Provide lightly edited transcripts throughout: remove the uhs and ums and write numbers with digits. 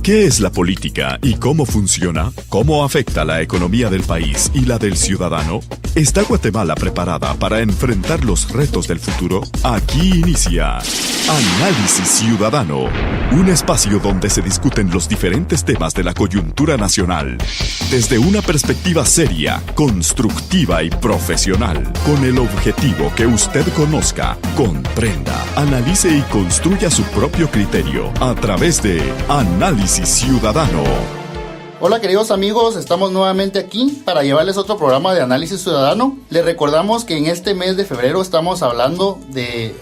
¿Qué es la política y cómo funciona? ¿Cómo afecta la economía del país y la del ciudadano? ¿Está Guatemala preparada para enfrentar los retos del futuro? Aquí inicia Análisis Ciudadano, un espacio donde se discuten los diferentes temas de la coyuntura nacional, desde una perspectiva seria, constructiva y profesional, con el objetivo que usted conozca, comprenda, analice y construya su propio criterio a través de Análisis Ciudadano. Hola queridos amigos, estamos nuevamente aquí para llevarles otro programa de Análisis Ciudadano. Les recordamos que en este mes de febrero estamos hablando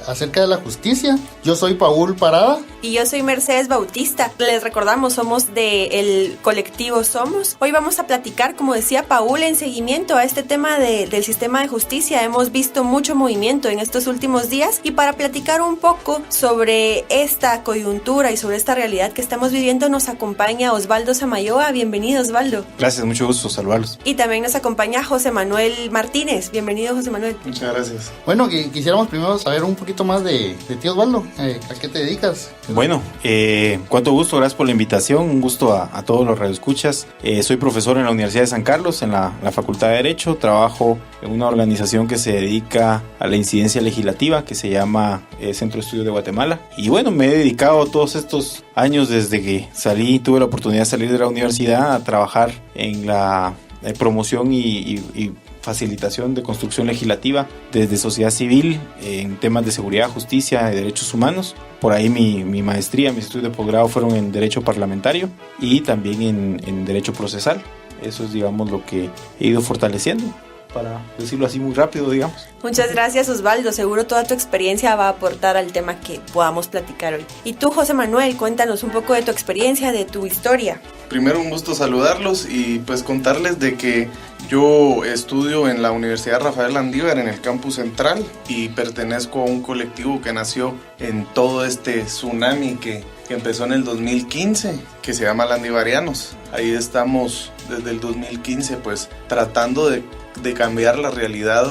acerca de la justicia. Yo soy Paul Parada. Y yo soy Mercedes Bautista. Les recordamos, somos del colectivo Somos. Hoy vamos a platicar, como decía Paul, en seguimiento a este tema del sistema de justicia. Hemos visto mucho movimiento en estos últimos días y para platicar un poco sobre esta coyuntura y sobre esta realidad que estamos viviendo nos acompaña Osvaldo Samayoa. Bienvenido, Osvaldo. Gracias, mucho gusto saludarlos. Y también nos acompaña José Manuel Martínez. Bienvenido, José Manuel. Muchas gracias. Bueno, quisiéramos primero saber un poquito más de ti, Osvaldo. ¿A qué te dedicas? Bueno, cuánto gusto, gracias por la invitación, un gusto a todos los radioescuchas. Soy profesor en la Universidad de San Carlos, en la Facultad de Derecho. Trabajo en una organización que se dedica a la incidencia legislativa, que se llama Centro de Estudios de Guatemala. Y bueno, me he dedicado todos estos años desde que tuve la oportunidad de salir de la universidad a trabajar en la promoción y facilitación de construcción legislativa desde sociedad civil en temas de seguridad, justicia y derechos humanos. Por ahí mi maestría, mis estudios de posgrado fueron en derecho parlamentario y también en derecho procesal. Eso es, digamos, lo que he ido fortaleciendo, para decirlo así muy rápido, digamos. Muchas gracias, Osvaldo. Seguro toda tu experiencia va a aportar al tema que podamos platicar hoy. Y tú, José Manuel, cuéntanos un poco de tu experiencia, de tu historia. Primero, un gusto saludarlos y pues contarles de que yo estudio en la Universidad Rafael Landívar en el campus central y pertenezco a un colectivo que nació en todo este tsunami que empezó en el 2015, que se llama Landivarianos. Ahí estamos desde el 2015 pues tratando de cambiar la realidad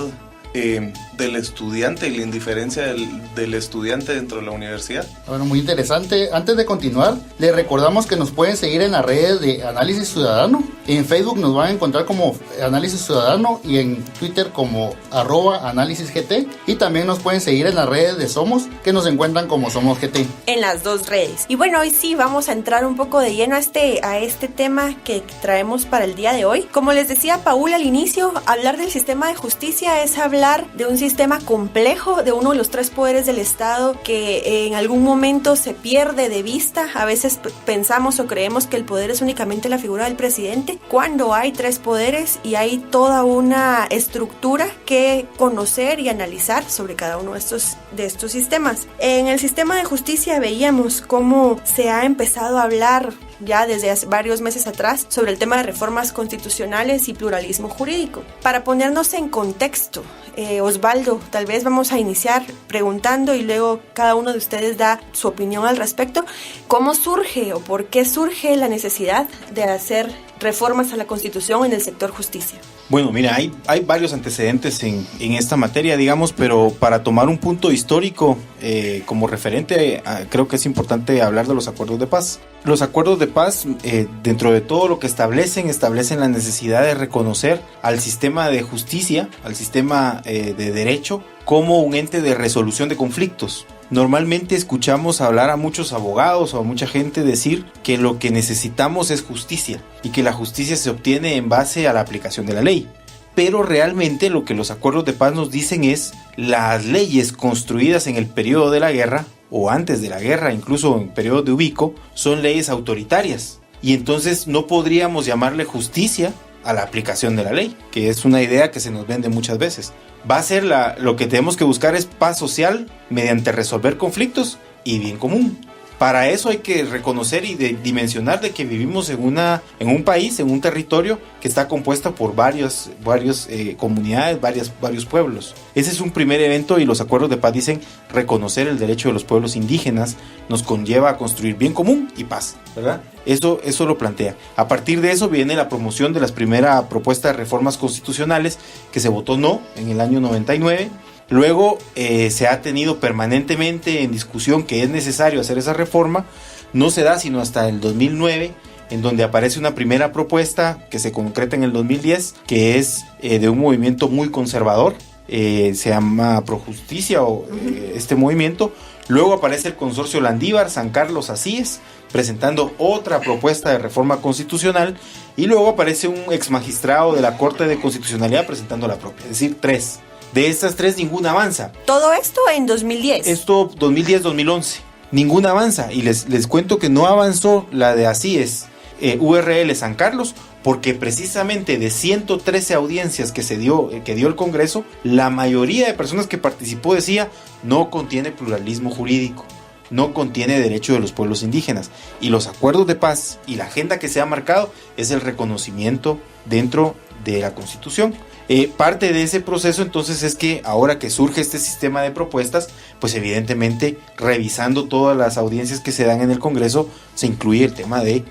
del estudiante y la indiferencia del estudiante dentro de la universidad. Bueno, muy interesante. Antes de continuar, les recordamos que nos pueden seguir en las redes de Análisis Ciudadano. En Facebook nos van a encontrar como Análisis Ciudadano y en Twitter como @AnálisisGT. Y también nos pueden seguir en las redes de Somos, que nos encuentran como Somos GT. En las dos redes. Y bueno, hoy sí vamos a entrar un poco de lleno a este tema que traemos para el día de hoy. Como les decía Paul al inicio, hablar del sistema de justicia es hablar de un sistema complejo, de uno de los tres poderes del Estado que en algún momento se pierde de vista. A veces pensamos o creemos que el poder es únicamente la figura del presidente, cuando hay tres poderes y hay toda una estructura que conocer y analizar sobre cada uno de estos sistemas. En el sistema de justicia veíamos cómo se ha empezado a hablar ya desde hace varios meses atrás sobre el tema de reformas constitucionales y pluralismo jurídico. Para ponernos en contexto, Osvaldo, tal vez vamos a iniciar preguntando y luego cada uno de ustedes da su opinión al respecto. ¿Cómo surge o por qué surge la necesidad de hacer reformas a la Constitución en el sector justicia? Bueno, mira, hay varios antecedentes en esta materia, digamos, pero para tomar un punto histórico como referente, creo que es importante hablar de los acuerdos de paz. Los acuerdos de paz, dentro de todo lo que establecen la necesidad de reconocer al sistema de justicia, al sistema de derecho, como un ente de resolución de conflictos. Normalmente escuchamos hablar a muchos abogados o a mucha gente decir que lo que necesitamos es justicia y que la justicia se obtiene en base a la aplicación de la ley. Pero realmente lo que los acuerdos de paz nos dicen es las leyes construidas en el periodo de la guerra o antes de la guerra, incluso en periodos de ubico, son leyes autoritarias. Y entonces no podríamos llamarle justicia a la aplicación de la ley, que es una idea que se nos vende muchas veces. Va a ser lo que tenemos que buscar es paz social mediante resolver conflictos y bien común. Para eso hay que reconocer y dimensionar de que vivimos en un país, en un territorio que está compuesta por varias comunidades, varios pueblos. Ese es un primer evento y los acuerdos de paz dicen reconocer el derecho de los pueblos indígenas nos conlleva a construir bien común y paz, ¿verdad? Eso lo plantea. A partir de eso viene la promoción de las primeras propuestas de reformas constitucionales que se votó no en el año 99. Luego se ha tenido permanentemente en discusión que es necesario hacer esa reforma no se da sino hasta el 2009, en donde aparece una primera propuesta que se concreta en el 2010, que es de un movimiento muy conservador, se llama Projusticia este movimiento. Luego aparece el consorcio Landívar, San Carlos Asíes, presentando otra propuesta de reforma constitucional, y luego aparece un ex magistrado de la Corte de Constitucionalidad presentando la propia, es decir, 3. De estas 3 ninguna avanza. Todo esto en 2010. Esto 2010-2011. Ninguna avanza, y les cuento que no avanzó la de Asíes, URL San Carlos, porque precisamente de 113 audiencias que dio el Congreso, la mayoría de personas que participó decía no contiene pluralismo jurídico, no contiene derecho de los pueblos indígenas, y los acuerdos de paz y la agenda que se ha marcado es el reconocimiento dentro de la Constitución. Parte de ese proceso entonces es que ahora que surge este sistema de propuestas, pues evidentemente revisando todas las audiencias que se dan en el Congreso, se incluye el tema de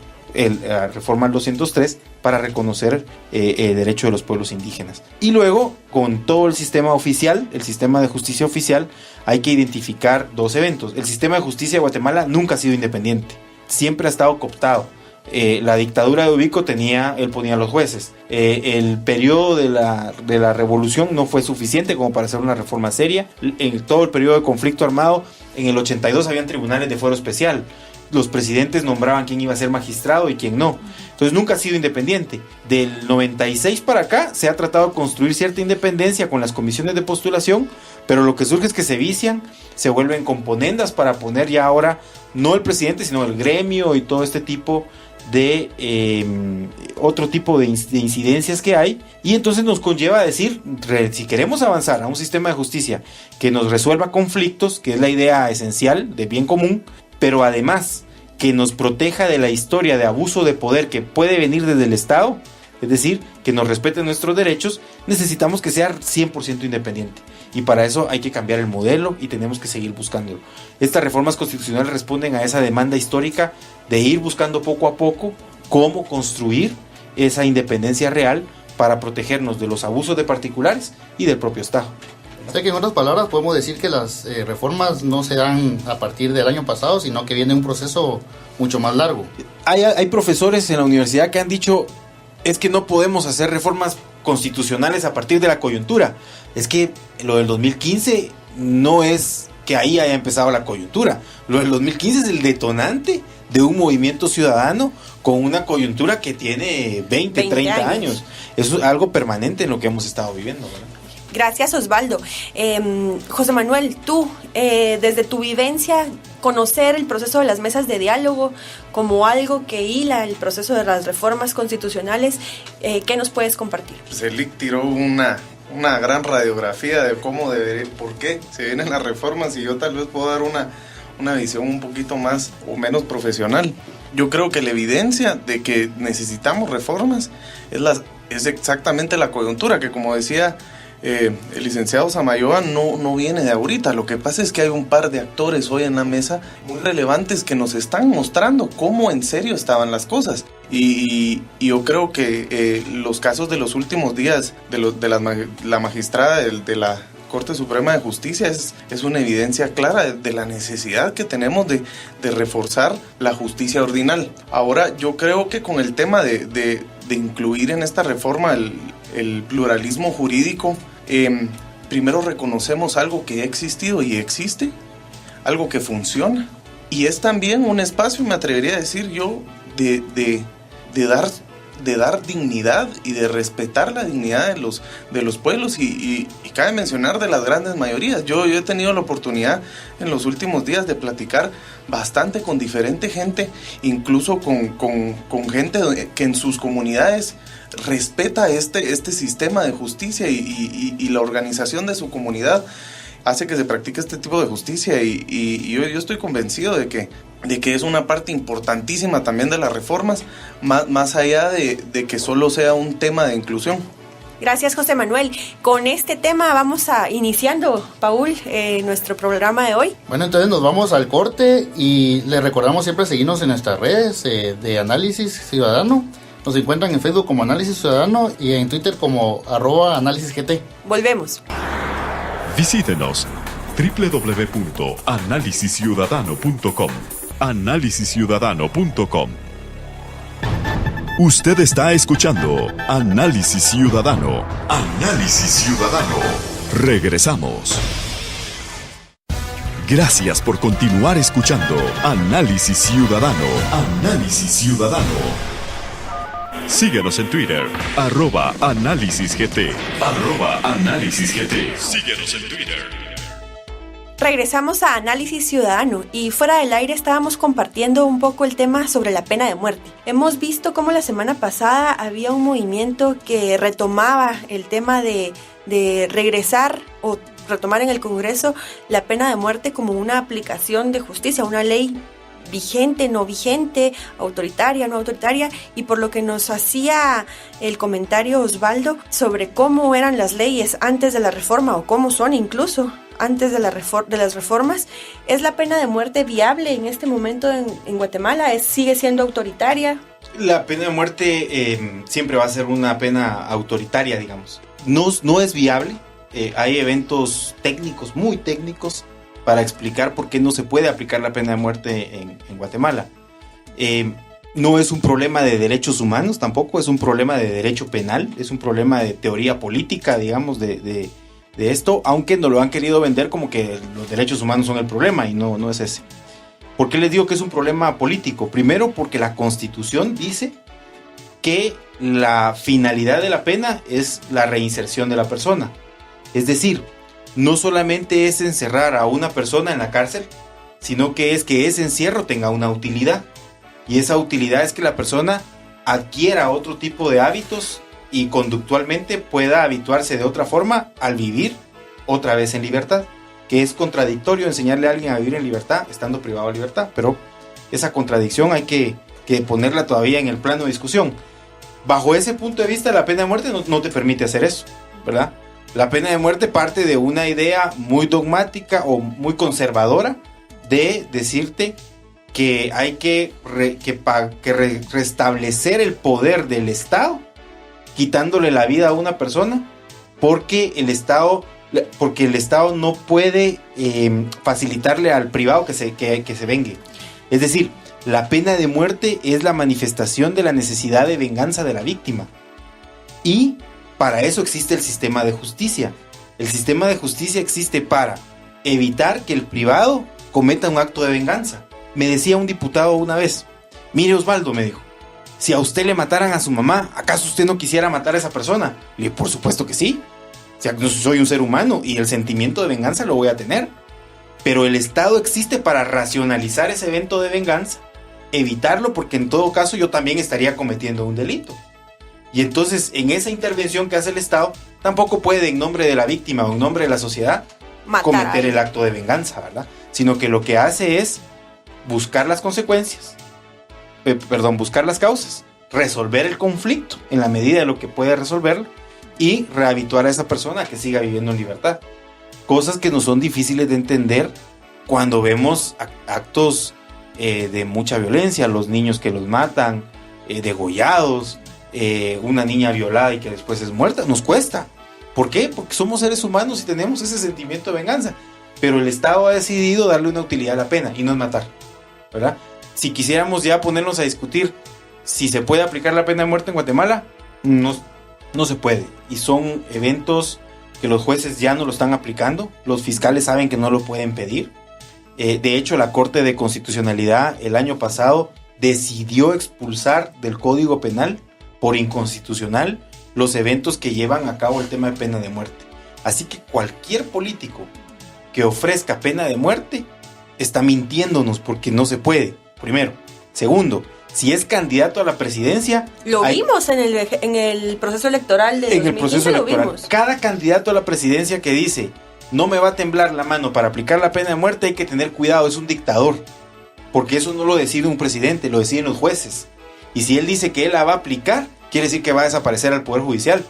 la reforma al 203 para reconocer el derecho de los pueblos indígenas. Y luego, con todo el sistema oficial, el sistema de justicia oficial, hay que identificar 2 eventos. El sistema de justicia de Guatemala nunca ha sido independiente, siempre ha estado cooptado. La dictadura de Ubico él ponía a los jueces. El periodo de la revolución no fue suficiente como para hacer una reforma seria. En todo el periodo de conflicto armado, en el 82 habían tribunales de fuero especial. Los presidentes nombraban quién iba a ser magistrado y quién no. Entonces nunca ha sido independiente. Del 96 para acá se ha tratado de construir cierta independencia con las comisiones de postulación, pero lo que surge es que se vician, se vuelven componendas para poner ya ahora no el presidente sino el gremio y todo este tipo de otro tipo de incidencias que hay, y entonces nos conlleva a decir, si queremos avanzar a un sistema de justicia que nos resuelva conflictos, que es la idea esencial de bien común, pero además que nos proteja de la historia de abuso de poder que puede venir desde el Estado, es decir, que nos respeten nuestros derechos, necesitamos que sea 100% independiente. Y para eso hay que cambiar el modelo y tenemos que seguir buscándolo. Estas reformas constitucionales responden a esa demanda histórica de ir buscando poco a poco cómo construir esa independencia real para protegernos de los abusos de particulares y del propio Estado. O sea que en otras palabras podemos decir que las reformas no se dan a partir del año pasado, sino que viene un proceso mucho más largo. Hay profesores en la universidad que han dicho, es que no podemos hacer reformas constitucionales a partir de la coyuntura. Es que lo del 2015 no es que ahí haya empezado la coyuntura. Lo del 2015 es el detonante de un movimiento ciudadano con una coyuntura que tiene 20 30 años. Eso es algo permanente en lo que hemos estado viviendo, ¿verdad? Gracias, Osvaldo. José Manuel, tú, desde tu vivencia, conocer el proceso de las mesas de diálogo como algo que hila el proceso de las reformas constitucionales, ¿qué nos puedes compartir? Pues Elic tiró una gran radiografía de cómo por qué se vienen las reformas, y yo tal vez puedo dar una visión un poquito más o menos profesional. Yo creo que la evidencia de que necesitamos reformas es exactamente la coyuntura, que como decía el licenciado Samayoa, no viene de ahorita. Lo que pasa es que hay un par de actores hoy en la mesa muy relevantes que nos están mostrando cómo en serio estaban las cosas. Y yo creo que los casos de los últimos días de la magistrada de la Corte Suprema de Justicia es una evidencia clara de la necesidad que tenemos de reforzar la justicia ordinal. Ahora, yo creo que con el tema de incluir en esta reforma el pluralismo jurídico, primero reconocemos algo que ha existido y existe, algo que funciona, y es también un espacio, me atrevería a decir yo, de dar dignidad y de respetar la dignidad de los pueblos, y cabe mencionar de las grandes mayorías. Yo he tenido la oportunidad en los últimos días de platicar bastante con diferente gente, incluso con gente que en sus comunidades respeta este sistema de justicia, y la organización de su comunidad hace que se practique este tipo de justicia, y yo estoy convencido de que es una parte importantísima también de las reformas, más allá de que solo sea un tema de inclusión. Gracias, José Manuel. Con este tema vamos iniciando, Paul, nuestro programa de hoy. Bueno, entonces nos vamos al corte, y les recordamos siempre seguirnos en nuestras redes de Análisis Ciudadano. Nos encuentran en Facebook como Análisis Ciudadano y en Twitter como @AnálisisGT. Volvemos. Visítenos www.análisisciudadano.com. análisisciudadano.com. Usted está escuchando Análisis Ciudadano. Análisis Ciudadano. Regresamos. Gracias por continuar escuchando Análisis Ciudadano. Análisis Ciudadano. Síguenos en Twitter, @AnálisisGT. @AnálisisGT. Síguenos en Twitter. Regresamos a Análisis Ciudadano y fuera del aire estábamos compartiendo un poco el tema sobre la pena de muerte. Hemos visto cómo la semana pasada había un movimiento que retomaba el tema de regresar o retomar en el Congreso la pena de muerte como una aplicación de justicia, una ley vigente, no vigente, autoritaria, no autoritaria, y por lo que nos hacía el comentario Osvaldo sobre cómo eran las leyes antes de la reforma o cómo son incluso antes de las reformas. ¿Es la pena de muerte viable en este momento en Guatemala? ¿Sigue siendo autoritaria? La pena de muerte siempre va a ser una pena autoritaria, digamos. No es viable. Hay eventos técnicos, muy técnicos, para explicar por qué no se puede aplicar la pena de muerte en Guatemala. No es un problema de derechos humanos tampoco, es un problema de derecho penal, es un problema de teoría política, digamos, de esto, aunque nos lo han querido vender como que los derechos humanos son el problema, y no es ese. ¿Por qué les digo que es un problema político? Primero, porque la Constitución dice que la finalidad de la pena es la reinserción de la persona. Es decir, no solamente es encerrar a una persona en la cárcel, sino que ese encierro tenga una utilidad. Y esa utilidad es que la persona adquiera otro tipo de hábitos y conductualmente pueda habituarse de otra forma al vivir otra vez en libertad. Que es contradictorio enseñarle a alguien a vivir en libertad estando privado de libertad, pero esa contradicción hay que ponerla todavía en el plano de discusión. Bajo ese punto de vista, la pena de muerte no te permite hacer eso, ¿verdad? La pena de muerte parte de una idea muy dogmática o muy conservadora de decirte que hay que restablecer el poder del Estado, quitándole la vida a una persona, porque el Estado no puede facilitarle al privado que se vengue. Es decir, la pena de muerte es la manifestación de la necesidad de venganza de la víctima. Y para eso existe el sistema de justicia. El sistema de justicia existe para evitar que el privado cometa un acto de venganza. Me decía un diputado una vez, mire Osvaldo, me dijo, si a usted le mataran a su mamá, ¿acaso usted no quisiera matar a esa persona? Le dije, por supuesto que sí. O sea, yo soy un ser humano y el sentimiento de venganza lo voy a tener. Pero el Estado existe para racionalizar ese evento de venganza, evitarlo, porque en todo caso yo también estaría cometiendo un delito. Y entonces en esa intervención que hace el Estado, tampoco puede en nombre de la víctima o en nombre de la sociedad cometer el acto de venganza, ¿verdad? Sino que lo que hace es buscar las consecuencias, buscar las causas, resolver el conflicto en la medida de lo que puede resolverlo y rehabituar a esa persona a que siga viviendo en libertad. Cosas que no son difíciles de entender cuando vemos actos de mucha violencia, los niños que los matan, degollados, una niña violada y que después es muerta, nos cuesta. ¿Por qué? Porque somos seres humanos y tenemos ese sentimiento de venganza. Pero el Estado ha decidido darle una utilidad a la pena y no es matar, ¿verdad? Si quisiéramos ya ponernos a discutir si se puede aplicar la pena de muerte en Guatemala, no se puede. Y son eventos que los jueces ya no lo están aplicando. Los fiscales saben que no lo pueden pedir. De hecho, la Corte de Constitucionalidad el año pasado decidió expulsar del Código Penal por inconstitucional los eventos que llevan a cabo el tema de pena de muerte. Así que cualquier político que ofrezca pena de muerte está mintiéndonos porque no se puede, primero. Segundo, si es candidato a la presidencia... Vimos en el proceso electoral de 2015, lo vimos. Cada candidato a la presidencia que dice no me va a temblar la mano para aplicar la pena de muerte, hay que tener cuidado, es un dictador. Porque eso no lo decide un presidente, lo deciden los jueces. Y si él dice que él la va a aplicar, quiere decir que va a desaparecer al Poder Judicial.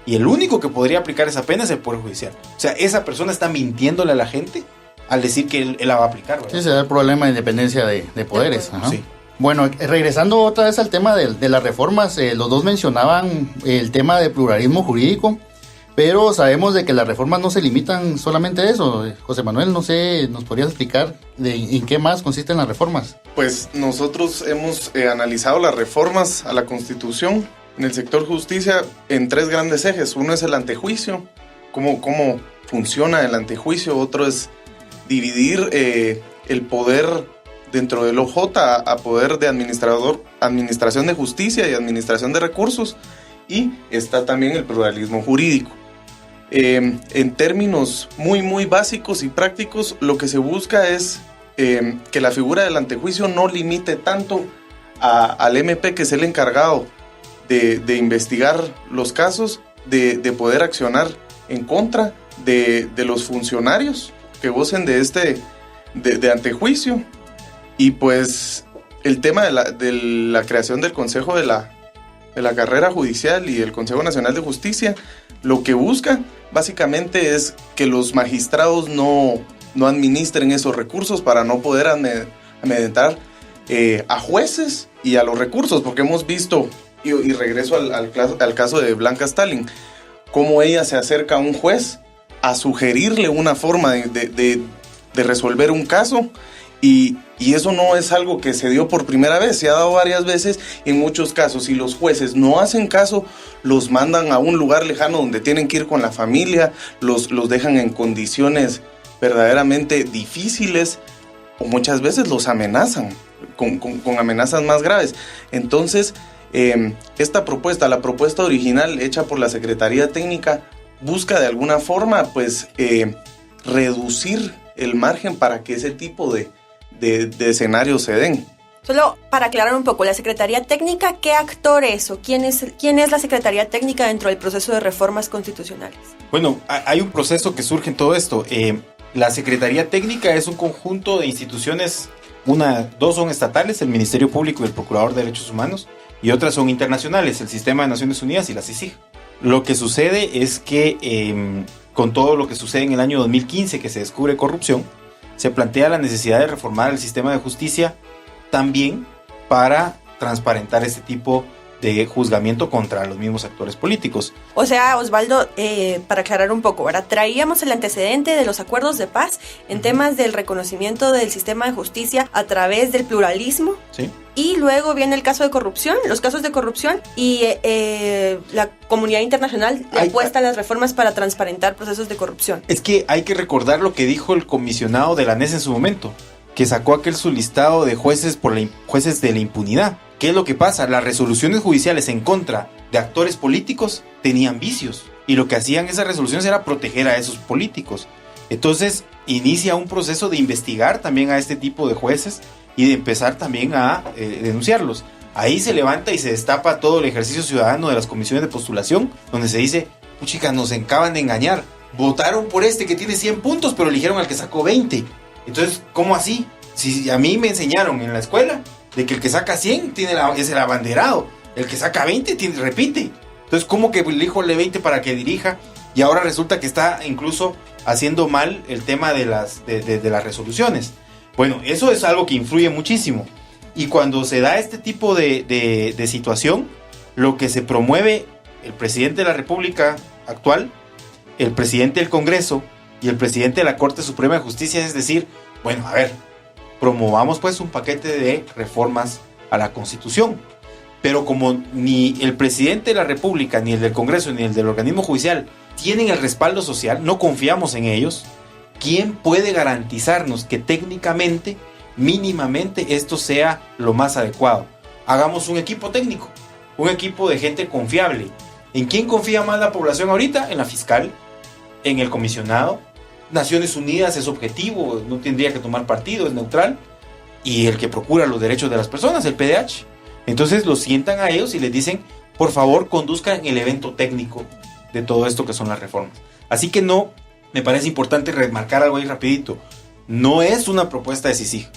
Y el único que podría aplicar esa pena es el Poder Judicial. O sea, esa persona está mintiéndole a la gente al decir que él la va a aplicar, ¿verdad? Sí, se da el problema de independencia de poderes. Ajá. Sí. Bueno, regresando otra vez al tema de las reformas, los dos mencionaban el tema de pluralismo jurídico, Pero sabemos de que las reformas no se limitan solamente a eso. José Manuel, no sé, ¿nos podrías explicar en qué más consisten las reformas? Pues nosotros hemos analizado las reformas a la Constitución en el sector justicia en 3 grandes ejes. Uno es el antejuicio, cómo funciona el antejuicio. Otro es dividir el poder dentro del OJ a poder de administración de justicia y administración de recursos. Y está también el pluralismo jurídico. En términos muy básicos y prácticos, lo que se busca es que la figura del antejuicio no limite tanto al MP, que es el encargado de investigar los casos, de poder accionar en contra de los funcionarios que gocen de antejuicio. Y pues el tema de la creación del Consejo de la Carrera Judicial y el Consejo Nacional de Justicia, lo que busca básicamente es que los magistrados no administren esos recursos para no poder amedrentar a jueces y a los recursos, porque hemos visto, y regreso al caso de Blanca Stalin, cómo ella se acerca a un juez a sugerirle una forma de resolver un caso. Y eso no es algo que se dio por primera vez, se ha dado varias veces en muchos casos. Si los jueces no hacen caso, los mandan a un lugar lejano donde tienen que ir con la familia, los dejan en condiciones verdaderamente difíciles, o muchas veces los amenazan con amenazas más graves. Entonces, esta propuesta, la propuesta original hecha por la Secretaría Técnica, busca de alguna forma pues reducir el margen para que ese tipo de escenarios se den. Solo para aclarar un poco, la Secretaría Técnica, ¿qué actor es o quién es la Secretaría Técnica dentro del proceso de reformas constitucionales? Bueno, hay un proceso que surge en todo esto. La Secretaría Técnica es un conjunto de instituciones, dos son estatales, el Ministerio Público y el Procurador de Derechos Humanos, y otras son internacionales, el Sistema de Naciones Unidas y la CICIG. Lo que sucede es que con todo lo que sucede en el año 2015, que se descubre corrupción, se plantea la necesidad de reformar el sistema de justicia también para transparentar este tipo de juzgamiento contra los mismos actores políticos. O sea, Osvaldo, para aclarar un poco, ¿verdad? Traíamos el antecedente de los acuerdos de paz en temas del reconocimiento del sistema de justicia a través del pluralismo. Sí. Y luego viene el caso de corrupción, los casos de corrupción, y la comunidad internacional le apuesta a las reformas para transparentar procesos de corrupción. Es que hay que recordar lo que dijo el comisionado de la NES en su momento, que sacó aquel su listado de jueces jueces de la impunidad. ¿Qué es lo que pasa? Las resoluciones judiciales en contra de actores políticos tenían vicios, y lo que hacían esas resoluciones era proteger a esos políticos. Entonces inicia un proceso de investigar también a este tipo de jueces y de empezar también a denunciarlos. Ahí se levanta y se destapa todo el ejercicio ciudadano de las comisiones de postulación, donde se dice, puchica, nos acaban de engañar, votaron por este que tiene 100 puntos, pero eligieron al que sacó 20. Entonces, ¿cómo así? Si a mí me enseñaron en la escuela de que el que saca 100 es el abanderado, el que saca 20 repite. Entonces, ¿cómo que elijo el de 20 para que dirija? Y ahora resulta que está incluso haciendo mal el tema de las resoluciones. Bueno, eso es algo que influye muchísimo. Y cuando se da este tipo de situación, lo que se promueve el presidente de la República actual, el presidente del Congreso y el presidente de la Corte Suprema de Justicia es decir, bueno, a ver, promovamos pues un paquete de reformas a la Constitución. Pero como ni el presidente de la República, ni el del Congreso, ni el del organismo judicial tienen el respaldo social, no confiamos en ellos, ¿quién puede garantizarnos que técnicamente, mínimamente, esto sea lo más adecuado? Hagamos un equipo técnico, un equipo de gente confiable. ¿En quién confía más la población ahorita? En la fiscal, en el comisionado. Naciones Unidas es objetivo, no tendría que tomar partido, es neutral. Y el que procura los derechos de las personas, el PDH. Entonces los sientan a ellos y les dicen, por favor, conduzcan el evento técnico de todo esto que son las reformas. Así que no, me parece importante remarcar algo ahí rapidito. No es una propuesta de CICIG,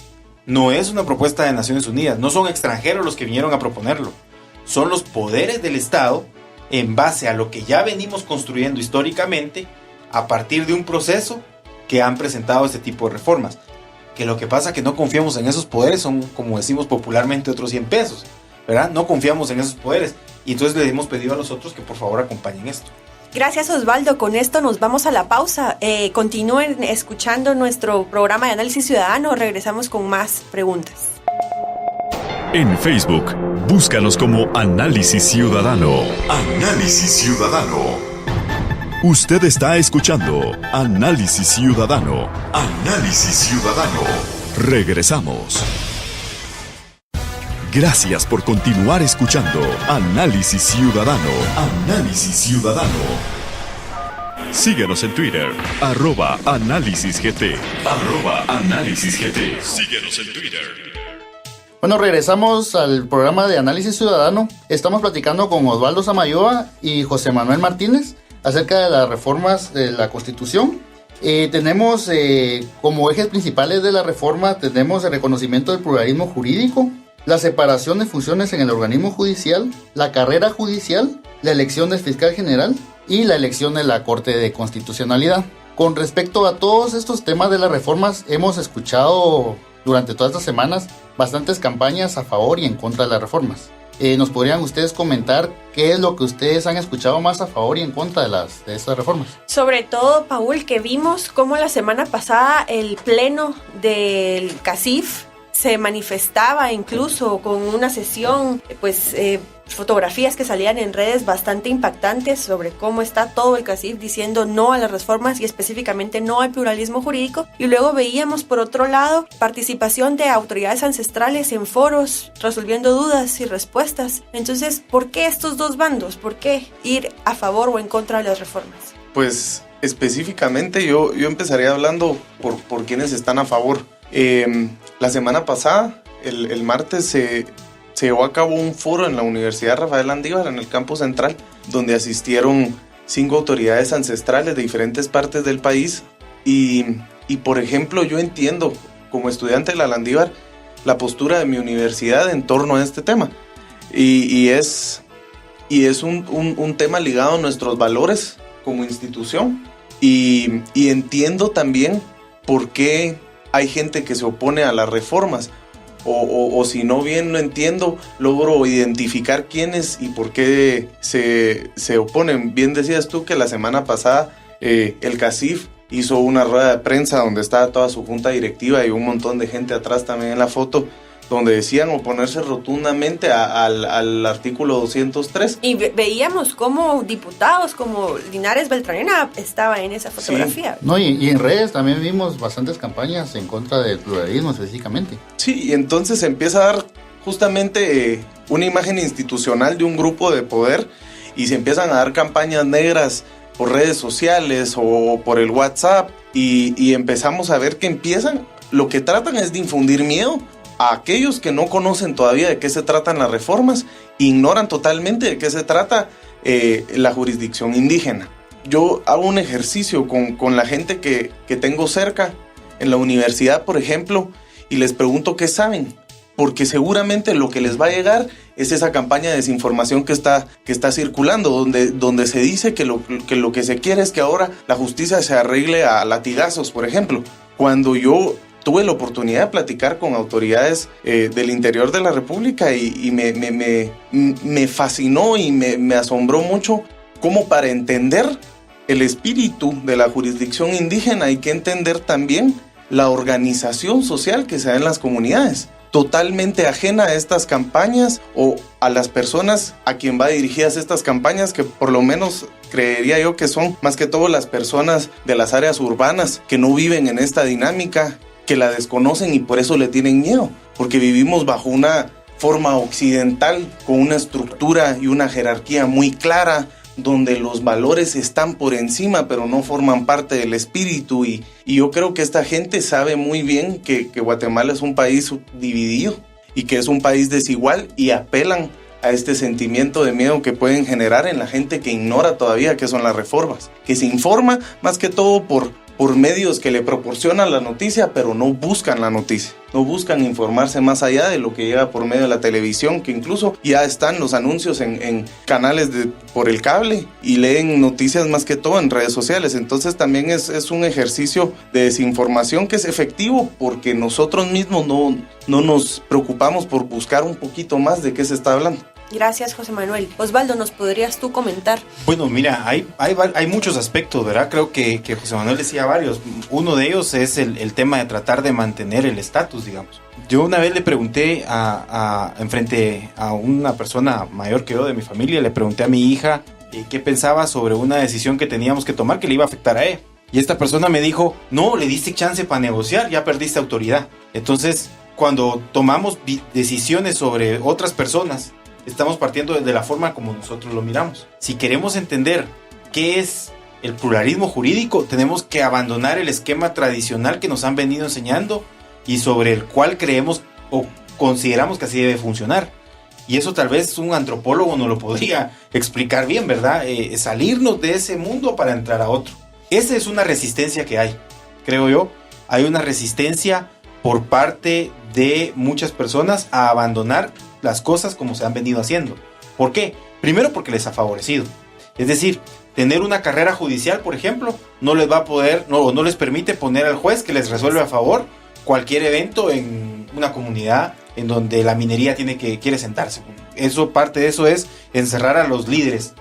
no es una propuesta de Naciones Unidas, no son extranjeros los que vinieron a proponerlo. Son los poderes del Estado en base a lo que ya venimos construyendo históricamente a partir de un proceso que han presentado este tipo de reformas. Que lo que pasa es que no confiamos en esos poderes, son, como decimos popularmente, otros 100 pesos, ¿verdad? No confiamos en esos poderes y entonces les hemos pedido a los otros que por favor acompañen esto. Gracias, Osvaldo. Con esto nos vamos a la pausa. Continúen escuchando nuestro programa de Análisis Ciudadano. Regresamos con más preguntas. En Facebook, búscanos como Análisis Ciudadano. Análisis Ciudadano. Usted está escuchando Análisis Ciudadano. Análisis Ciudadano. Regresamos. Gracias por continuar escuchando Análisis Ciudadano. Análisis Ciudadano. Síguenos en Twitter, @AnálisisGT. @AnálisisGT. Síguenos en Twitter. Bueno, regresamos al programa de Análisis Ciudadano. Estamos platicando con Osvaldo Samayoa y José Manuel Martínez acerca de las reformas de la Constitución. Tenemos como ejes principales de la reforma, tenemos el reconocimiento del pluralismo jurídico, la separación de funciones en el organismo judicial, la carrera judicial, la elección del fiscal general y la elección de la Corte de Constitucionalidad. Con respecto a todos estos temas de las reformas, hemos escuchado durante todas estas semanas bastantes campañas a favor y en contra de las reformas. ¿Nos podrían ustedes comentar qué es lo que ustedes han escuchado más a favor y en contra de estas reformas? Sobre todo, Paul, que vimos cómo la semana pasada el pleno del CACIF se manifestaba incluso con una sesión, fotografías que salían en redes bastante impactantes sobre cómo está todo el CACIF diciendo no a las reformas y específicamente no al pluralismo jurídico. Y luego veíamos, por otro lado, participación de autoridades ancestrales en foros, resolviendo dudas y respuestas. Entonces, ¿por qué estos dos bandos? ¿Por qué ir a favor o en contra de las reformas? Pues específicamente yo empezaría hablando por quienes están a favor. La semana pasada, el martes, se llevó a cabo un foro en la Universidad Rafael Landívar, en el campus central, donde asistieron 5 autoridades ancestrales de diferentes partes del país. Y por ejemplo, yo entiendo, como estudiante de la Landívar, la postura de mi universidad en torno a este tema. Y es un tema ligado a nuestros valores como institución. Y entiendo también por qué hay gente que se opone a las reformas. O si no bien no entiendo, logro identificar quiénes y por qué se oponen. Bien decías tú que la semana pasada el CACIF hizo una rueda de prensa donde estaba toda su junta directiva y un montón de gente atrás también en la foto, donde decían oponerse rotundamente al artículo 203. Y veíamos cómo diputados como Linares Beltranena estaba en esa fotografía. Sí. No, y en redes también vimos bastantes campañas en contra del pluralismo específicamente. Sí, y entonces empieza a dar justamente una imagen institucional de un grupo de poder y se empiezan a dar campañas negras por redes sociales o por el WhatsApp y empezamos a ver que lo que tratan es de infundir miedo a aquellos que no conocen todavía de qué se tratan las reformas, ignoran totalmente de qué se trata la jurisdicción indígena. Yo hago un ejercicio con la gente que tengo cerca, en la universidad, por ejemplo, y les pregunto qué saben, porque seguramente lo que les va a llegar es esa campaña de desinformación que está circulando, donde se dice que lo que se quiere es que ahora la justicia se arregle a latigazos, por ejemplo. Cuando yo tuve la oportunidad de platicar con autoridades del interior de la República y me fascinó y me asombró mucho cómo para entender el espíritu de la jurisdicción indígena hay que entender también la organización social que se da en las comunidades, totalmente ajena a estas campañas o a las personas a quien va dirigidas estas campañas, que por lo menos creería yo que son más que todo las personas de las áreas urbanas que no viven en esta dinámica, que la desconocen y por eso le tienen miedo, porque vivimos bajo una forma occidental con una estructura y una jerarquía muy clara, donde los valores están por encima pero no forman parte del espíritu y yo creo que esta gente sabe muy bien que Guatemala es un país dividido y que es un país desigual y apelan a este sentimiento de miedo que pueden generar en la gente que ignora todavía qué son las reformas, que se informa más que todo por medios que le proporcionan la noticia, pero no buscan la noticia, no buscan informarse más allá de lo que llega por medio de la televisión, que incluso ya están los anuncios en canales por el cable y leen noticias más que todo en redes sociales. Entonces también es un ejercicio de desinformación que es efectivo porque nosotros mismos no nos preocupamos por buscar un poquito más de qué se está hablando. Gracias, José Manuel. Osvaldo, ¿nos podrías tú comentar? Bueno, mira, hay muchos aspectos, ¿verdad? Creo que José Manuel decía varios. Uno de ellos es el tema de tratar de mantener el estatus, digamos. Yo una vez le pregunté enfrente a una persona mayor que yo de mi familia, le pregunté a mi hija qué pensaba sobre una decisión que teníamos que tomar que le iba a afectar a ella. Y esta persona me dijo, no, le diste chance para negociar, ya perdiste autoridad. Entonces, cuando tomamos decisiones sobre otras personas, estamos partiendo de la forma como nosotros lo miramos. Si queremos entender qué es el pluralismo jurídico, tenemos que abandonar el esquema tradicional que nos han venido enseñando y sobre el cual creemos o consideramos que así debe funcionar. Y eso tal vez un antropólogo no lo podría explicar bien, ¿verdad? Salirnos de ese mundo para entrar a otro. Esa es una resistencia que hay, creo yo. Hay una resistencia por parte de muchas personas a abandonar las cosas como se han venido haciendo. ¿Por qué? Primero porque les ha favorecido. Es decir, tener una carrera judicial, por ejemplo, no les va a poder, no les permite poner al juez que les resuelve a favor cualquier evento en una comunidad en donde la minería quiere sentarse. Parte de eso es encerrar a los líderes,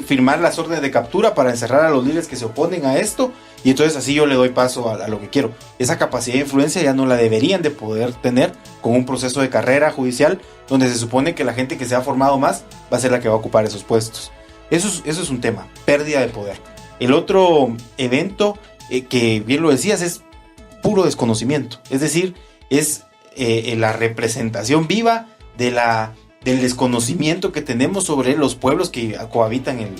firmar las órdenes de captura para encerrar a los líderes que se oponen a esto, y entonces así yo le doy paso a lo que quiero. Esa capacidad de influencia ya no la deberían de poder tener con un proceso de carrera judicial donde se supone que la gente que se ha formado más va a ser la que va a ocupar esos puestos. Eso es un tema, pérdida de poder. El otro evento, que bien lo decías, es puro desconocimiento. Es decir, es la representación viva del desconocimiento que tenemos sobre los pueblos que cohabitan en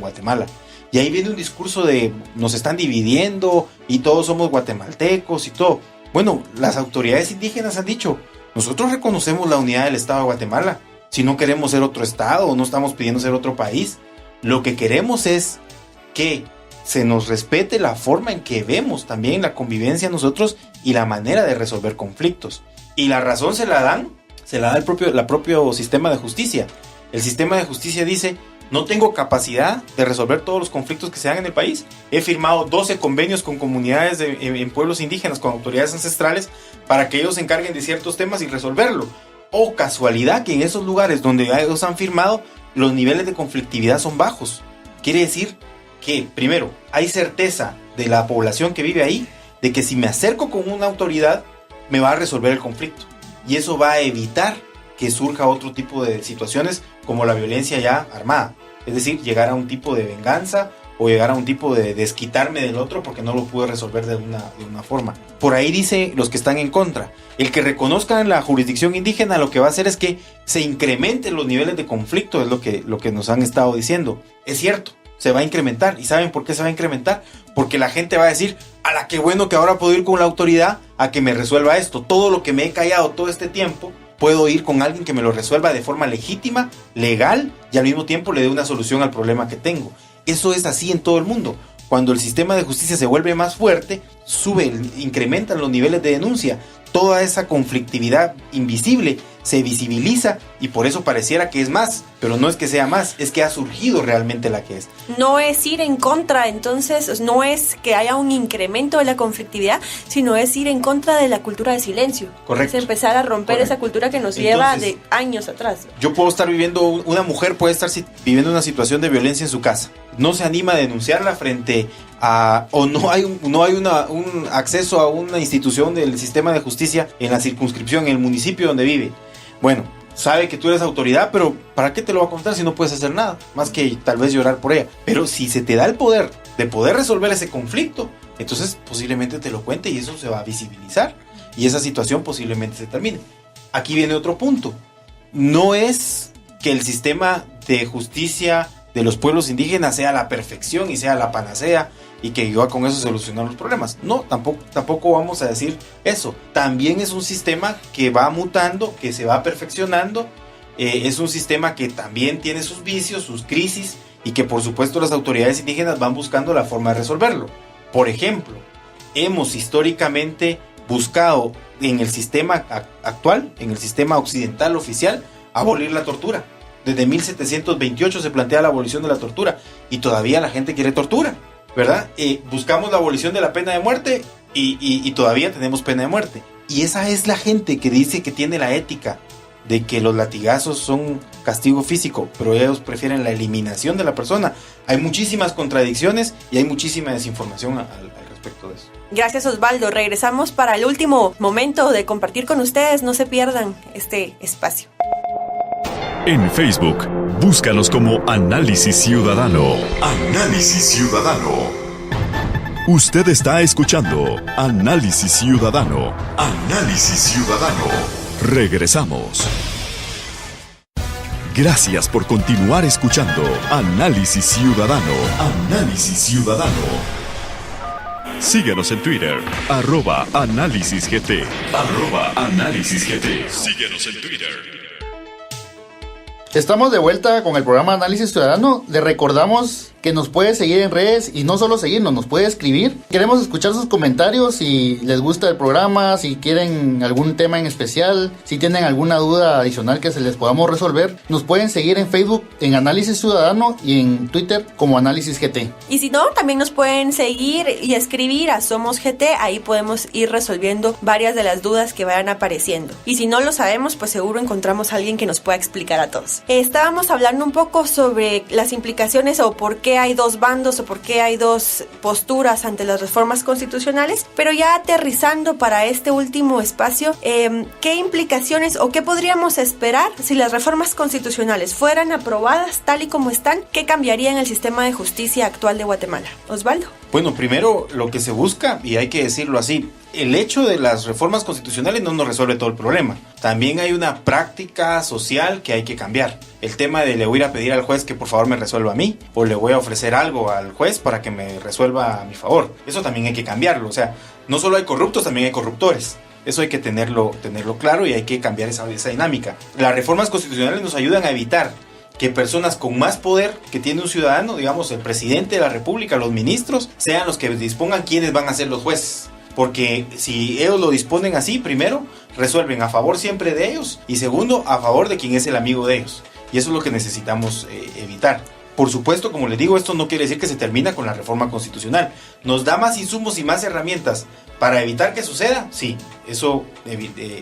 Guatemala. Y ahí viene un discurso de nos están dividiendo y todos somos guatemaltecos y todo. Bueno, las autoridades indígenas han dicho, nosotros reconocemos la unidad del Estado de Guatemala. Si no queremos ser otro estado, no estamos pidiendo ser otro país. Lo que queremos es que se nos respete la forma en que vemos también la convivencia nosotros y la manera de resolver conflictos. Y la razón se la da el propio sistema de justicia. El sistema de justicia dice, no tengo capacidad de resolver todos los conflictos que se dan en el país. He firmado 12 convenios con comunidades en pueblos indígenas, con autoridades ancestrales, para que ellos se encarguen de ciertos temas y resolverlo. O casualidad que en esos lugares donde ellos han firmado, los niveles de conflictividad son bajos. Quiere decir que, primero, hay certeza de la población que vive ahí, de que si me acerco con una autoridad, me va a resolver el conflicto. Y eso va a evitar que surja otro tipo de situaciones como la violencia ya armada. Es decir, llegar a un tipo de venganza o llegar a un tipo de desquitarme del otro porque no lo pude resolver de una forma. Por ahí dice los que están en contra. El que reconozcan la jurisdicción indígena lo que va a hacer es que se incrementen los niveles de conflicto, es lo que nos han estado diciendo. Es cierto, se va a incrementar. ¿Y saben por qué se va a incrementar? Porque la gente va a decir, ¡ala, qué bueno que ahora puedo ir con la autoridad a que me resuelva esto! Todo lo que me he callado todo este tiempo, puedo ir con alguien que me lo resuelva de forma legítima, legal, y al mismo tiempo le dé una solución al problema que tengo. Eso es así en todo el mundo. Cuando el sistema de justicia se vuelve más fuerte, incrementan los niveles de denuncia. Toda esa conflictividad invisible se visibiliza y por eso pareciera que es más, pero no es que sea más, es que ha surgido realmente la que es. No es ir en contra, entonces, no es que haya un incremento de la conflictividad, sino es ir en contra de la cultura de silencio. Correcto. Es empezar a romper esa cultura que nos lleva de años atrás. Yo puedo estar una mujer puede estar viviendo una situación de violencia en su casa. No se anima a denunciarla frente a, o no hay un acceso a una institución del sistema de justicia en la circunscripción, en el municipio donde vive. Bueno, sabe que tú eres autoridad, pero ¿para qué te lo va a contar si no puedes hacer nada? Más que tal vez llorar por ella. Pero si se te da el poder de poder resolver ese conflicto, entonces posiblemente te lo cuente y eso se va a visibilizar. Y esa situación posiblemente se termine. Aquí viene otro punto. No es que el sistema de justicia de los pueblos indígenas sea la perfección y sea la panacea y que yo con eso solucionar los problemas. No, tampoco vamos a decir eso. También es un sistema que va mutando, que se va perfeccionando. Es un sistema que también tiene sus vicios, sus crisis y que por supuesto las autoridades indígenas van buscando la forma de resolverlo. Por ejemplo, hemos históricamente buscado en el sistema actual, en el sistema occidental oficial, abolir la tortura. Desde 1728 se plantea la abolición de la tortura y todavía la gente quiere tortura, ¿verdad? Buscamos la abolición de la pena de muerte y todavía tenemos pena de muerte. Y esa es la gente que dice que tiene la ética de que los latigazos son castigo físico, pero ellos prefieren la eliminación de la persona. Hay muchísimas contradicciones y hay muchísima desinformación al respecto de eso. Gracias, Osvaldo. Regresamos para el último momento de compartir con ustedes. No se pierdan este espacio. En Facebook, búscanos como Análisis Ciudadano. Análisis Ciudadano. Usted está escuchando Análisis Ciudadano. Análisis Ciudadano. Regresamos. Gracias por continuar escuchando Análisis Ciudadano. Análisis Ciudadano. Síguenos en Twitter, @AnálisisGT. @AnálisisGT. Síguenos en Twitter. Estamos de vuelta con el programa Análisis Ciudadano. Le recordamos que nos puede seguir en redes y no solo seguirnos, nos puede escribir. Queremos escuchar sus comentarios si les gusta el programa, si quieren algún tema en especial, si tienen alguna duda adicional que se les podamos resolver. Nos pueden seguir en Facebook en Análisis Ciudadano y en Twitter como Análisis GT. Y si no, también nos pueden seguir y escribir a Somos GT. Ahí podemos ir resolviendo varias de las dudas que vayan apareciendo. Y si no lo sabemos, pues seguro encontramos a alguien que nos pueda explicar a todos. Estábamos hablando un poco sobre las implicaciones o por qué hay dos bandos o por qué hay dos posturas ante las reformas constitucionales, pero ya aterrizando para este último espacio, ¿qué implicaciones o qué podríamos esperar si las reformas constitucionales fueran aprobadas tal y como están? ¿Qué cambiaría en el sistema de justicia actual de Guatemala? Osvaldo. Bueno, primero lo que se busca, y hay que decirlo así, el hecho de las reformas constitucionales no nos resuelve todo el problema. También hay una práctica social que hay que cambiar. El tema de le voy a ir a pedir al juez que por favor me resuelva a mí, o le voy a ofrecer algo al juez para que me resuelva a mi favor. Eso también hay que cambiarlo. O sea, no solo hay corruptos, también hay corruptores. Eso hay que tenerlo claro y hay que cambiar esa dinámica. Las reformas constitucionales nos ayudan a evitar que personas con más poder que tiene un ciudadano, digamos el presidente de la república, los ministros, sean los que dispongan quiénes van a ser los jueces. Porque si ellos lo disponen así, primero, resuelven a favor siempre de ellos y segundo, a favor de quien es el amigo de ellos. Y eso es lo que necesitamos evitar. Por supuesto, como les digo, esto no quiere decir que se termina con la reforma constitucional. ¿Nos da más insumos y más herramientas para evitar que suceda? Sí, eso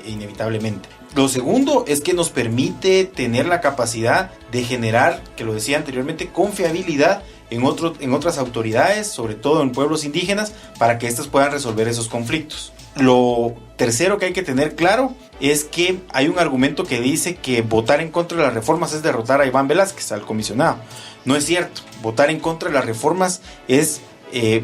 inevitablemente. Lo segundo es que nos permite tener la capacidad de generar, que lo decía anteriormente, confiabilidad en otras autoridades, sobre todo en pueblos indígenas, para que éstas puedan resolver esos conflictos. Lo tercero que hay que tener claro es que hay un argumento que dice que votar en contra de las reformas es derrotar a Iván Velázquez, al comisionado. No es cierto. Votar en contra de las reformas es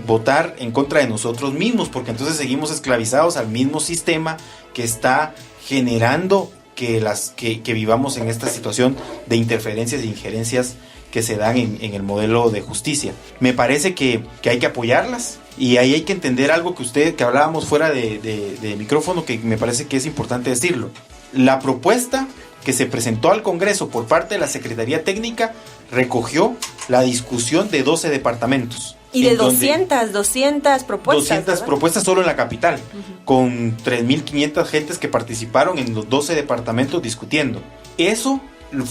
votar en contra de nosotros mismos, porque entonces seguimos esclavizados al mismo sistema que está generando que vivamos en esta situación de interferencias e injerencias que se dan en el modelo de justicia. Me parece que hay que apoyarlas y ahí hay que entender algo que hablábamos fuera de micrófono, que me parece que es importante decirlo. La propuesta que se presentó al Congreso por parte de la Secretaría Técnica recogió la discusión de 12 departamentos. Y de 200 propuestas. 200 ¿verdad? Propuestas solo en la capital, con 3.500 gentes que participaron en los 12 departamentos discutiendo. Eso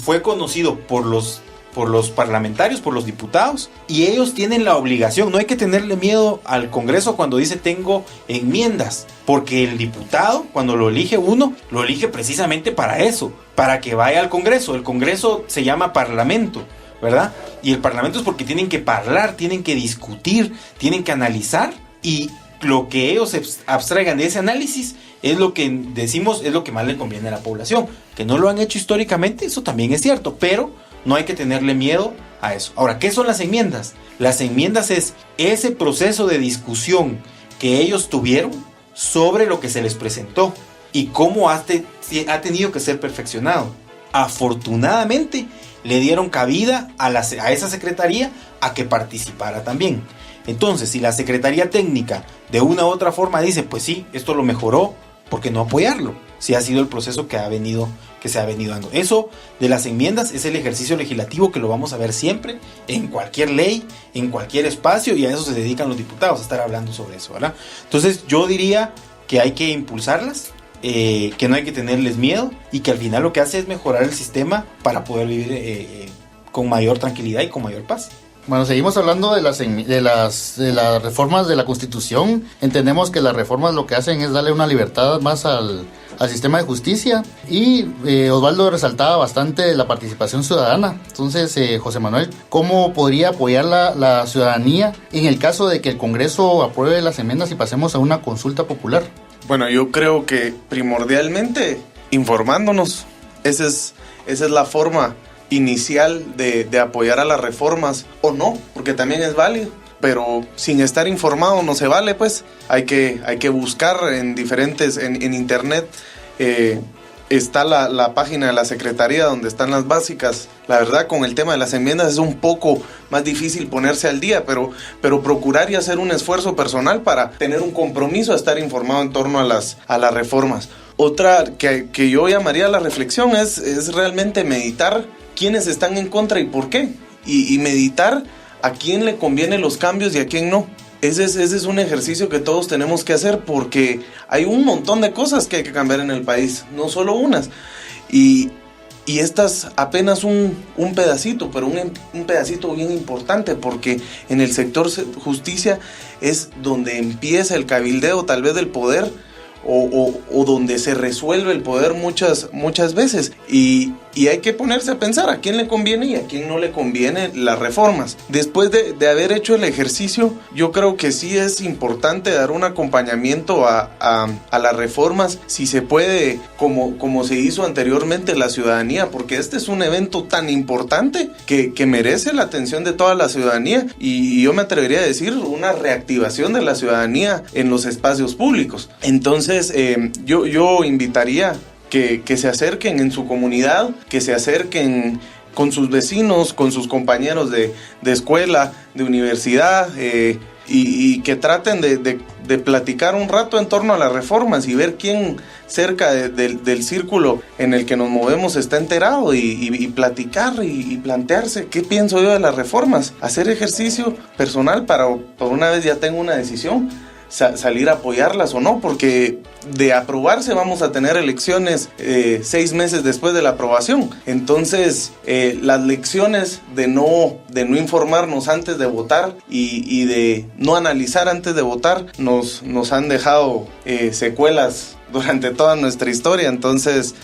fue conocido por los parlamentarios, por los diputados, y ellos tienen la obligación. No hay que tenerle miedo al Congreso cuando dice tengo enmiendas, porque el diputado, cuando lo elige uno, lo elige precisamente para eso, para que vaya al Congreso. El Congreso se llama Parlamento, ¿verdad? Y el Parlamento es porque tienen que hablar, tienen que discutir, tienen que analizar, y lo que ellos abstraigan de ese análisis es lo que decimos, es lo que más le conviene a la población. Que no lo han hecho históricamente, eso también es cierto, pero no hay que tenerle miedo a eso. Ahora, ¿qué son las enmiendas? Las enmiendas es ese proceso de discusión que ellos tuvieron sobre lo que se les presentó y cómo ha tenido que ser perfeccionado. Afortunadamente, le dieron cabida a esa secretaría a que participara también. Entonces, si la Secretaría Técnica de una u otra forma dice, pues sí, esto lo mejoró, ¿por qué no apoyarlo? Si ha sido el proceso que se ha venido dando. Eso de las enmiendas es el ejercicio legislativo que lo vamos a ver siempre, en cualquier ley, en cualquier espacio, y a eso se dedican los diputados, a estar hablando sobre eso, ¿verdad? Entonces yo diría que hay que impulsarlas, que no hay que tenerles miedo, y que al final lo que hace es mejorar el sistema para poder vivir con mayor tranquilidad y con mayor paz. Bueno, seguimos hablando de las reformas de la Constitución. Entendemos que las reformas lo que hacen es darle una libertad más al al sistema de justicia. Y Osvaldo resaltaba bastante la participación ciudadana. Entonces, José Manuel, ¿cómo podría apoyar la ciudadanía en el caso de que el Congreso apruebe las enmiendas y pasemos a una consulta popular? Bueno, yo creo que primordialmente informándonos. Esa es la forma inicial de apoyar a las reformas, o no, porque también es válido, pero sin estar informado no se vale, pues hay que buscar en internet. Está la página de la Secretaría donde están las básicas. La verdad, con el tema de las enmiendas es un poco más difícil ponerse al día, pero procurar y hacer un esfuerzo personal para tener un compromiso a estar informado en torno a las reformas. Otra que yo llamaría la reflexión es realmente meditar quiénes están en contra y por qué, y meditar a quién le convienen los cambios y a quién no. Ese es un ejercicio que todos tenemos que hacer, porque hay un montón de cosas que hay que cambiar en el país, no solo unas. Y estas apenas un pedacito, pero un pedacito bien importante, porque en el sector justicia es donde empieza el cabildeo tal vez del poder, o donde se resuelve el poder muchas veces, y hay que ponerse a pensar a quién le conviene y a quién no le conviene las reformas. Después de haber hecho el ejercicio, yo creo que sí es importante dar un acompañamiento a las reformas, si se puede, como se hizo anteriormente, la ciudadanía, porque este es un evento tan importante que merece la atención de toda la ciudadanía, y yo me atrevería a decir una reactivación de la ciudadanía en los espacios públicos. Entonces yo invitaría que se acerquen en su comunidad, que se acerquen con sus vecinos, con sus compañeros de escuela, de universidad, y que traten de platicar un rato en torno a las reformas y ver quién cerca del círculo en el que nos movemos está enterado, y platicar y plantearse qué pienso yo de las reformas, hacer ejercicio personal para por una vez ya tengo una decisión, salir a apoyarlas o no, porque de aprobarse vamos a tener elecciones 6 meses después de la aprobación. Entonces las lecciones de no informarnos antes de votar y de no analizar antes de votar nos han dejado secuelas durante toda nuestra historia. Entonces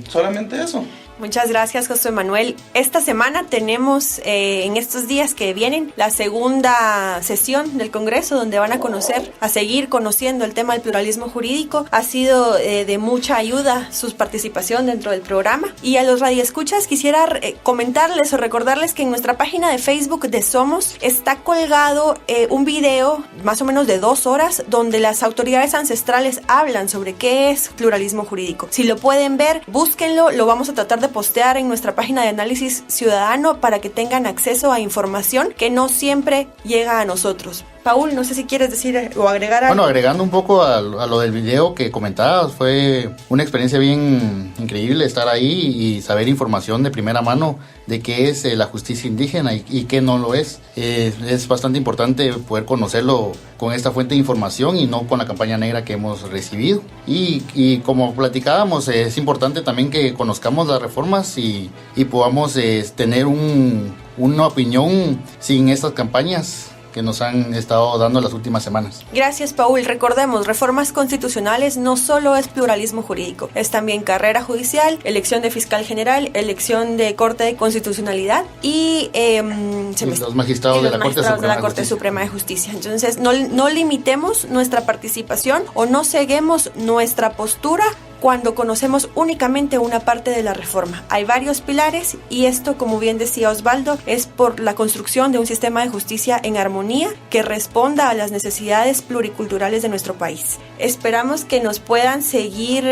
solamente eso. Muchas gracias, José Manuel. Esta semana tenemos, en estos días que vienen, la segunda sesión del Congreso, donde van a seguir conociendo el tema del pluralismo jurídico. Ha sido de mucha ayuda su participación dentro del programa. Y a los radioescuchas quisiera comentarles o recordarles que en nuestra página de Facebook de Somos está colgado un video más o menos de 2 horas, donde las autoridades ancestrales hablan sobre qué es pluralismo jurídico. Si lo pueden ver, búsquenlo, lo vamos a tratar de postear en nuestra página de Análisis Ciudadano para que tengan acceso a información que no siempre llega a nosotros. Paul, no sé si quieres decir o agregar algo. Bueno, agregando un poco a lo del video que comentabas, fue una experiencia bien increíble estar ahí y saber información de primera mano de qué es la justicia indígena y qué no lo es. Es bastante importante poder conocerlo con esta fuente de información y no con la campaña negra que hemos recibido. Y como platicábamos, es importante también que conozcamos las reformas y podamos tener una opinión sin estas campañas que nos han estado dando las últimas semanas. Gracias, Paul. Recordemos, reformas constitucionales no solo es pluralismo jurídico, es también carrera judicial, elección de fiscal general, elección de Corte de Constitucionalidad y los magistrados de la Corte Suprema de Justicia. Entonces, no limitemos nuestra participación o no ceguemos nuestra postura cuando conocemos únicamente una parte de la reforma. Hay varios pilares y esto, como bien decía Osvaldo, es por la construcción de un sistema de justicia en armonía que responda a las necesidades pluriculturales de nuestro país. Esperamos que nos puedan seguir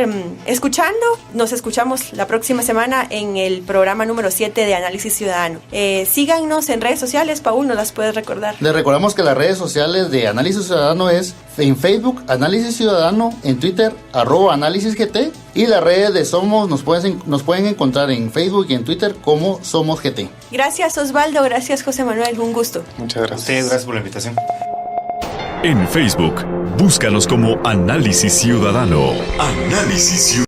escuchando. Nos escuchamos la próxima semana en el programa número 7 de Análisis Ciudadano. Síganos en redes sociales. Paul, ¿nos las puedes recordar? Les recordamos que las redes sociales de Análisis Ciudadano es en Facebook, Análisis Ciudadano, en Twitter, @AnálisisGT, y las redes de Somos nos pueden encontrar en Facebook y en Twitter como SomosGT. Gracias, Osvaldo. Gracias, José Manuel. Un gusto. Muchas gracias. Ustedes, gracias por la invitación. En Facebook, búscanos como Análisis Ciudadano. Análisis Ciudadano.